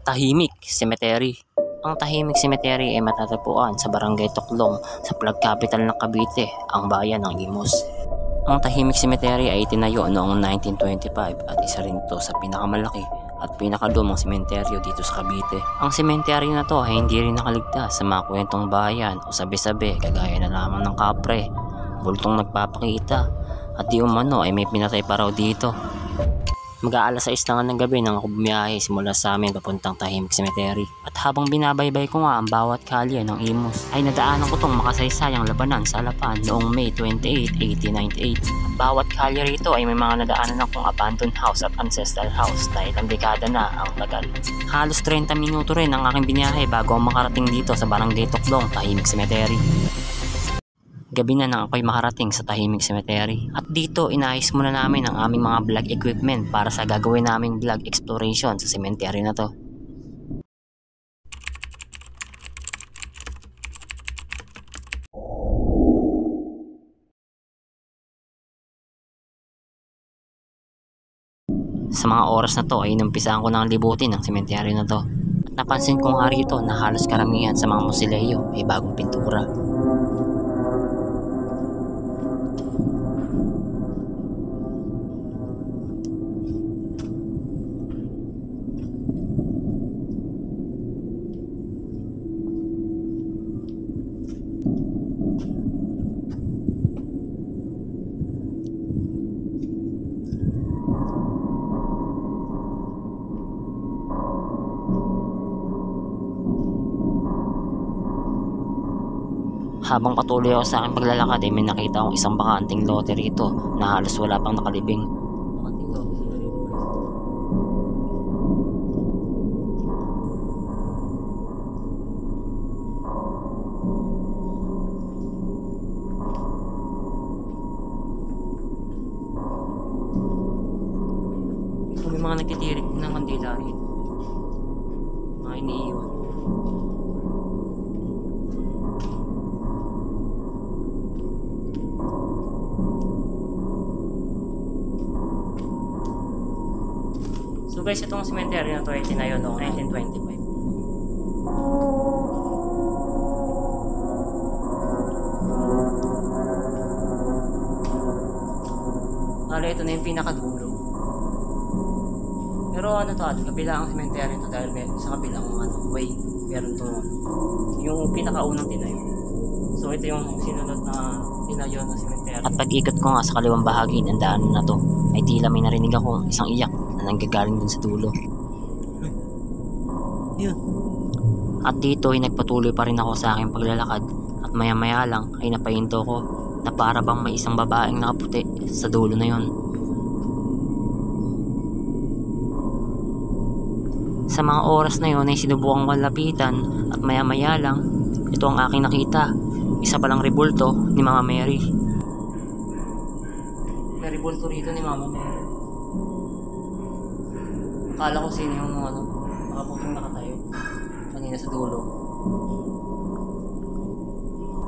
Tahimik Cemetery. Ang Tahimik Cemetery ay matatagpuan sa Barangay Tuklong sa Flag Capital ng Cavite, ang bayan ng Imus. Ang Tahimik Cemetery ay itinayo noong 1925 at isa rin ito sa pinakamalaki at pinakalumang sementeryo dito sa Cavite. Ang sementeryo na to ay hindi rin nakaligtas sa mga kwentong bayan o sabi-sabi kagaya na lamang ng kapre, bultong nagpapakita at di umano ay may pinatay pa raw dito. Mag-aalas 6 na nga ng gabi nang ako bumiyahe simula sa amin papuntang Tahimik Cemetery. At habang binabaybay ko nga ang bawat kalye ng Imus, ay nadaanan ko tong makasaysayang labanan sa Alapan noong May 28, 1898. At bawat kalye rito ay may mga nadaanan akong abandoned house at ancestral house dahil ang dekada na ang tagal. Halos 30 minuto rin ang aking biniyahe bago ako makarating dito sa Barangay Tuklong, Tahimik Cemetery. Gabi na nang ako'y makarating sa Tahimik Cemetery. At dito inayos muna namin ang aming mga vlog equipment para sa gagawin naming vlog exploration sa cemetery na to. Sa mga oras na to ay inumpisahan ko nang libutin ang cemetery na to. At napansin ko nga rito na halos karamihan sa mga mausoleo ay bagong pintura. Habang patuloy ako sa aking paglalakad ay may nakita akong isang bakanting lote rito na halos wala pang nakalibing. May mga nagtitirik ng kandila rito. Mga iniiwan. So guys, itong cemetery na to ay tinayo noong 1925. Ito na yung pinakadulo. Pero ano to, kabila ang cemetery to dahil sa kabilang way, meron to yung pinakaunang tinayo. So ito yung sinunod na tinayo ng cemetery. At pag-ikot ko nga sa kaliwang bahagi ng daanan na to, ay tila may narinig ako isang iyak na nanggagaling din sa dulo. Yun. At dito ay nagpatuloy pa rin ako sa aking paglalakad at maya-maya lang ay napahinto ko na para bang may isang babaeng nakaputi sa dulo na yun. Sa mga oras na yun ay sinubukan kong lapitan at maya-maya lang ito ang aking nakita. Isa palang rebulto ni Mama Mary. May rebulto rito ni Mama Mary. Akala ko sino yung nakaputong nakatayo kanina sa dulo.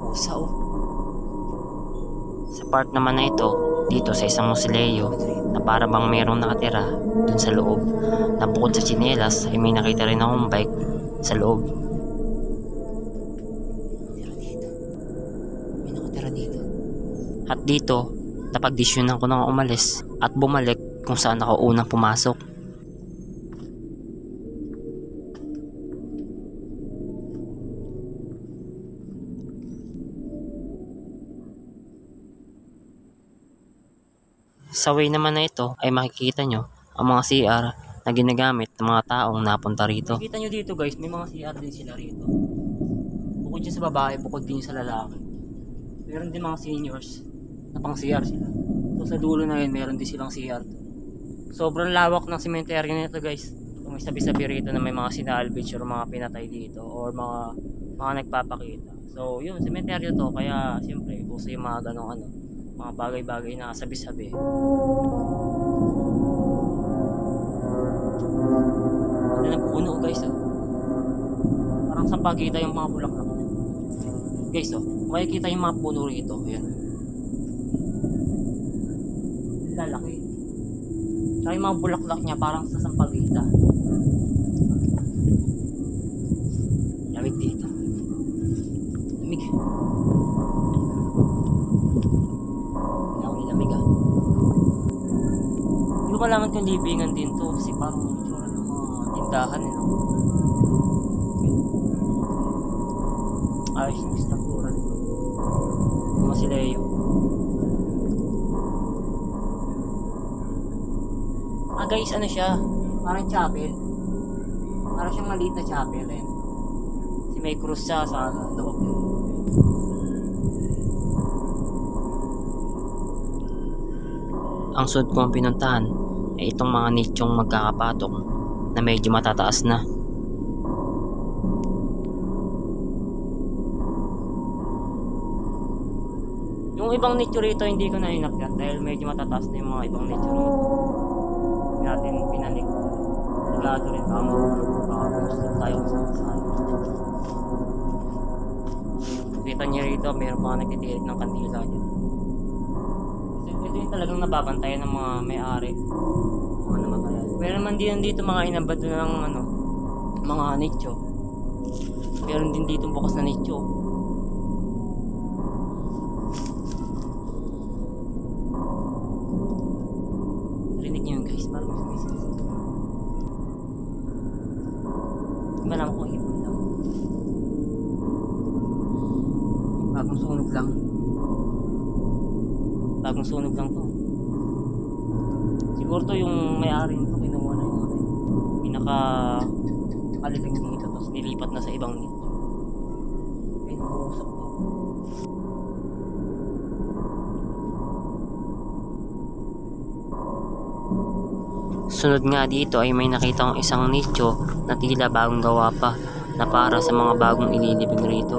Pusa oh. Sa part naman na ito, dito sa isang mausoleo na para bang mayroong nakatira dun sa loob, na bukod sa tsinelas ay may nakita rin akong bike sa loob. May nakatira dito. At dito, napagdesisyonan ko nang umalis at bumalik kung saan ako unang pumasok. Sa way naman na ito ay makikita nyo ang mga CR na ginagamit ng mga taong napunta rito. Makikita nyo dito guys, may mga CR din sila rito. Bukod dyan sa babae, bukod din sa lalaki. Meron din mga seniors na pang CR sila. So sa dulo na yun, meron din silang CR. Sobrang lawak ng cemetery na ito guys. Kung may sabi-sabi rito na may mga sinalvage or mga pinatay dito or mga nagpapakita. So yun, cemetery to, kaya siyempre gusto yung mga ganong mga bagay-bagay na sabi-sabi. Ano na puno guys oh. Parang sampagita yung mga bulaklak niya. Guys oh, makikita yung mga puno rito. Ayan. Lalaki. Tsaka yung mga bulaklak niya parang sa sampagita. ko malaman kung libingan din to kasi parang itsura ng mga tindahan no? Ayos yung struktura nito. Masileyo. Guys, ano siya? Parang chapel. Parang siyang maliit na chapel eh. Kasi may krus siya sa loob yun. Ang sunod kong pinuntahan ay itong mga nichong magkakapatong na medyo matataas na. Yung ibang nicho rito hindi ko na inakyat dahil medyo matataas na yung mga ibang nicho rito. Natin pinanik. Ligado rin kamo. Gusto tayo sa saan. Kita niyo rito mayroon pa nagtitirik ng kandila dyan. Ito yung talagang nababantayan ng mga may-ari, mga namatayan. Pero naman din dito mga inabado ng ano, mga nicho. Meron din dito bukas na nicho. Rinig nyo yun guys, parang sumisis. Hindi malaman kung ibon lang. Bagong sunog lang. Bagong sunog lang to. Siguro to yung may-ari nito kinuha na yung pinaka aliping dito tapos nilipat na sa ibang nicho. Ay, nakausap to. Sunod nga dito ay may nakita kong isang nicho na tila bagong gawa pa na para sa mga bagong ililibing rito.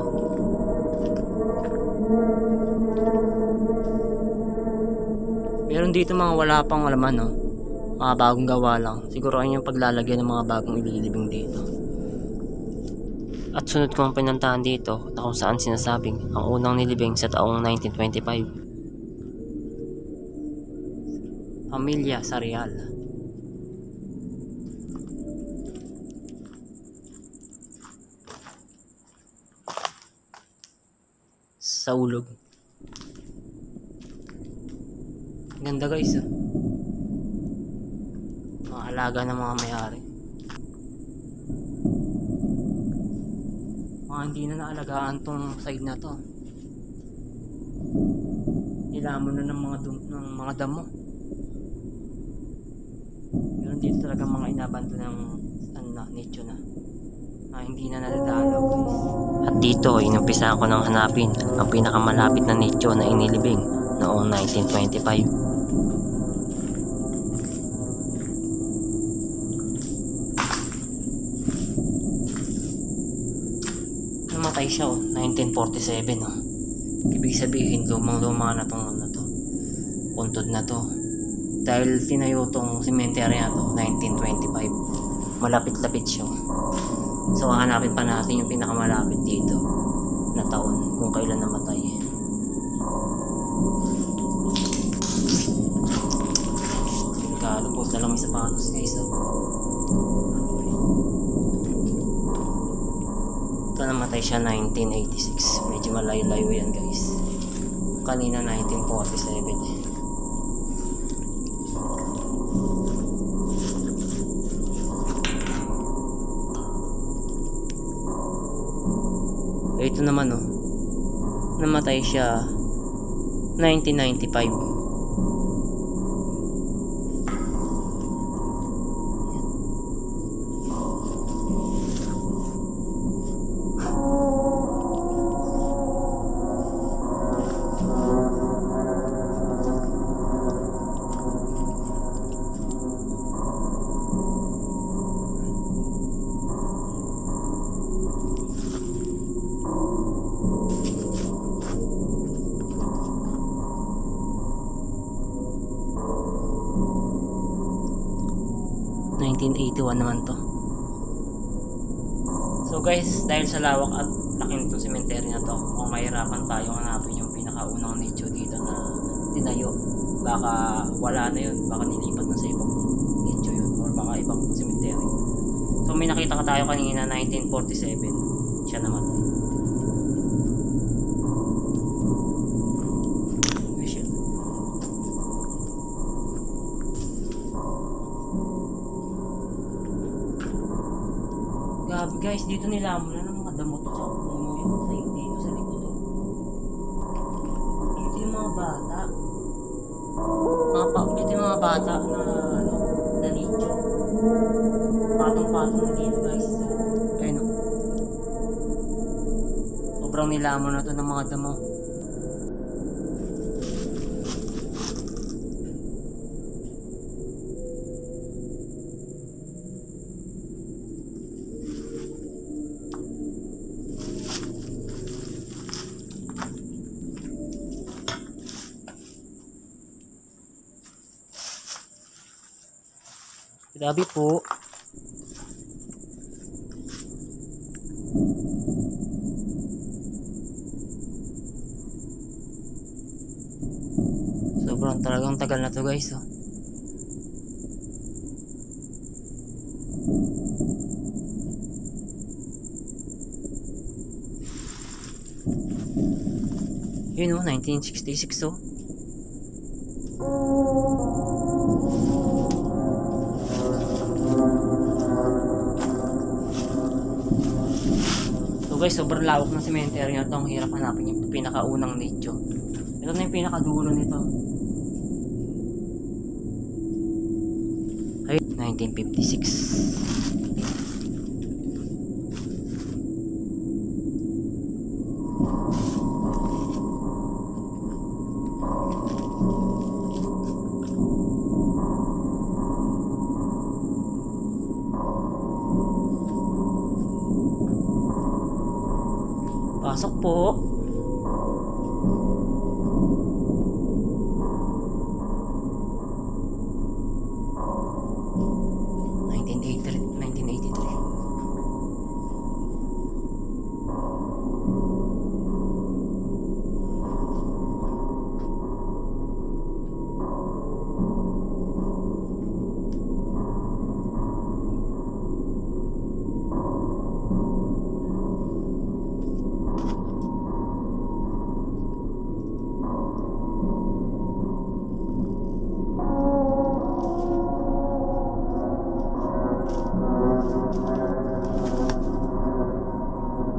Meron dito mga wala pang laman no. Mga bagong gawa lang. Siguro ay yung paglalagyan ng mga bagong ililibing dito. At sunod kong pinuntahan dito na kung saan sinasabing ang unang nilibing sa taong 1925. Pamilya Sarial. Sa ulog. Ganda guys ah. Mga alaga ng mga may-ari. Mga hindi na naalagaan tong side na to. Nilamon na ng mga damo. Meron dito talaga mga inabando ng nicho na. Hindi na nadadalaw guys. At dito inumpisa ko nang hanapin ang pinakamalapit na nicho na inilibing noong 1925. Namatay siya 1947 oh. Ibig sabihin lumang-luma na tong ano to. Puntod na to. Dahil tinayo tong cemetery na to 1925. Malapit-lapit siya. So hanapin pa natin yung pinakamalapit dito na taon kung kailan namatay. Delikado po na lang may sapatos guys oh. Ito namatay siya 1986. Medyo malayo-layo yan guys. Kanina 1947 Ito naman oh. Namatay siya 1995. Naman to. So guys, dahil sa lawak at laking to cemetery na to, kung mahirapan tayo hanapin yung pinakaunang nicho dito na tinayo, baka wala na yun, baka nilipat na sa ibang nicho yun or baka ibang cemetery. So may nakita ka tayo kanina 1947 siya namatay. Grabe guys, dito nilamon na ng mga damot sa puno yun. Dito sa likod. Dito yung mga bata. Dito yung mga bata na na nicho. Patong-patong na dito guys. Ayun o. Sobrang nilamon na to ng mga damo. Grabe po. Sobrang talagang tagal na to guys. Oh. Yun o, 1966 oh. So guys, sobrang lawak ng cemetery na ito. Ang hirap hanapin yung pinakaunang nicho. Ito na yung pinakadulo nito. Ay, 1956. Pasok po.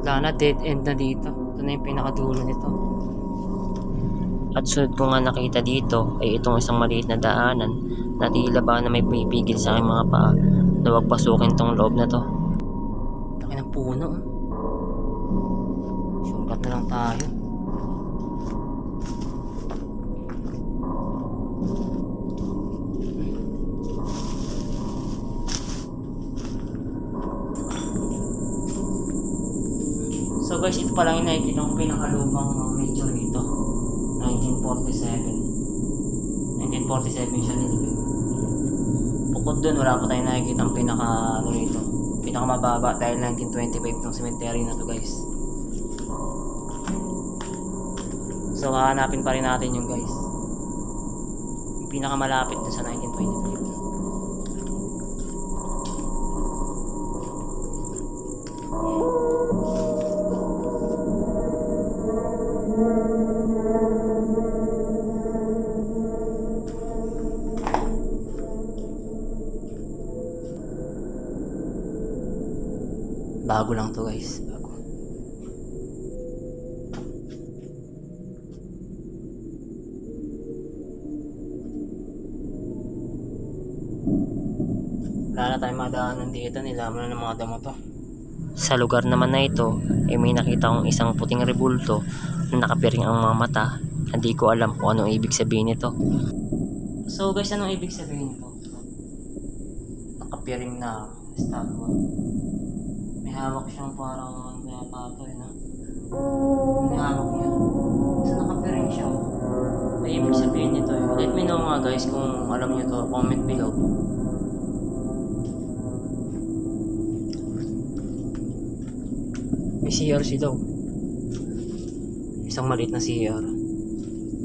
Wala na, dead end na dito. Ito na yung pinakadulo nito. At sunod ko nga nakita dito ay itong isang maliit na daanan na tila ba na may pumipigil sa aking mga paa na huwag pasukin tong loob na to. Laki ng puno. Shortcut na lang tayo. So guys, ito pa lang yung nakikita kong pinakalumang medyo dito. 1947 siya nito. Bukod dun, wala pa tayong nakikita ang pinakamababa dahil 1925 ng cemetery na to guys. So hahanapin pa rin natin yung guys, yung pinakamalapit dun sa 1925. Bago lang to guys, bago. Wala na tayong madaanan dito, nilaman na ng mga damo to. Sa lugar naman na ito ay may nakita kong isang puting rebulto na nakapiring ang mga mata. Hindi ko alam kung anong ibig sabihin nito. So guys, anong ibig sabihin nito? Nakapiring na statue. Hawak siyang parang patoy na. May hawak niya. So nakapiring siya. Ay ibig sabihin nito eh. Let me know nga guys kung alam niyo to. Comment below. May CRC daw. Isang maliit na CR.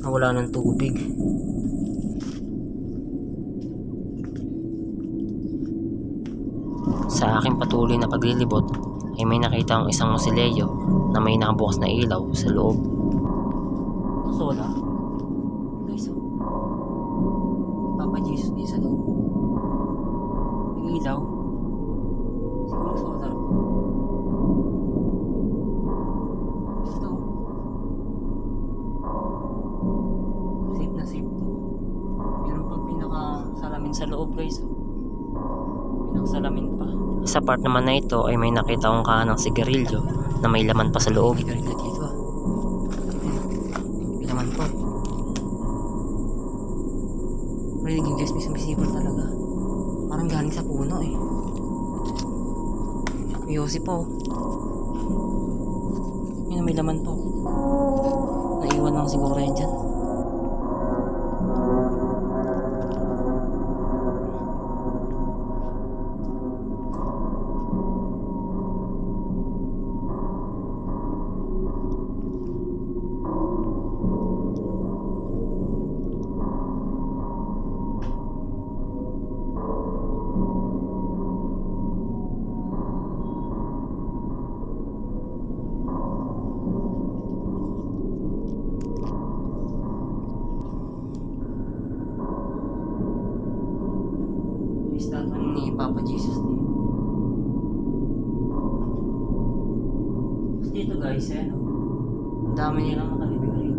Nawala ng tubig. Sa aking patuloy na paglilibot ay may nakita akong isang mausoleo na may nakabukas na ilaw sa loob. Sola. Guys, Papa Jesus di sa loob. May ilaw. Siguro solar. sa loob guys. Pinaksalamin pa. Sa part naman na ito ay may nakita akong kahanang sigarilyo na may laman pa sa loob. Sigarilyo dito ah. May laman pa. Really guys, may sumisipol talaga. Parang galing sa puno eh. May yosi po. Yun, may laman po. Naiwan lang siguro yan dyan. Statue ni Papa Jesus din. Tapos dito guys, eh, no? Ang dami nilang nakalibig rito.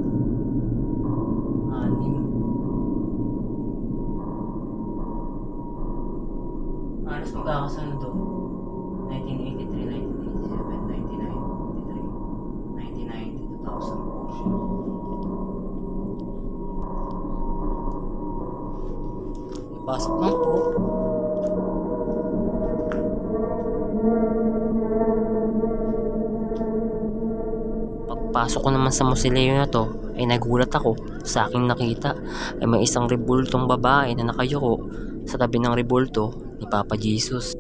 6. Alas magkakasunod to. 1983, 1987, 1993, 1990, 2000. Ipasok lang po. Pagpasok ko naman sa musileo na to ay nagulat ako sa aking nakita ay may isang rebultong babae na nakayuko sa tabi ng rebulto ni Papa Jesus.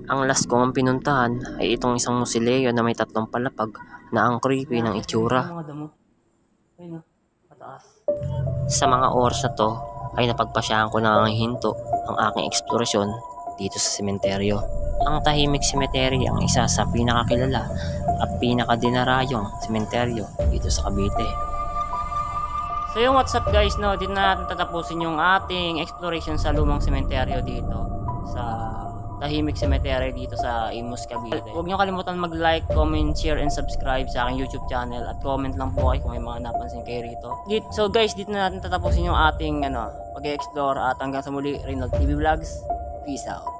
Ang last kong pinuntahan ay itong isang musileo na may 3 palapag na ang creepy ng itsura. Sa mga oras na to ay napagpasyahan ko na ang hinto ang aking eksplorasyon dito sa sementeryo. Ang Tahimik Cemetery ang isa sa pinakakilala at pinakadinarayong sementeryo dito sa Cavite. So yung what's up guys, no, dito na natin tatapusin yung ating exploration sa lumang sementeryo dito sa Tahimik Cemetery dito sa Imus, Cavite. Huwag nyo kalimutan mag-like, comment, share, and subscribe sa aking YouTube channel at comment lang po kayo kung may mga napansin kayo rito. So guys, dito na natin tatapusin yung ating pag-explore at hanggang sa muli, Reynold TV Vlogs. Peace out.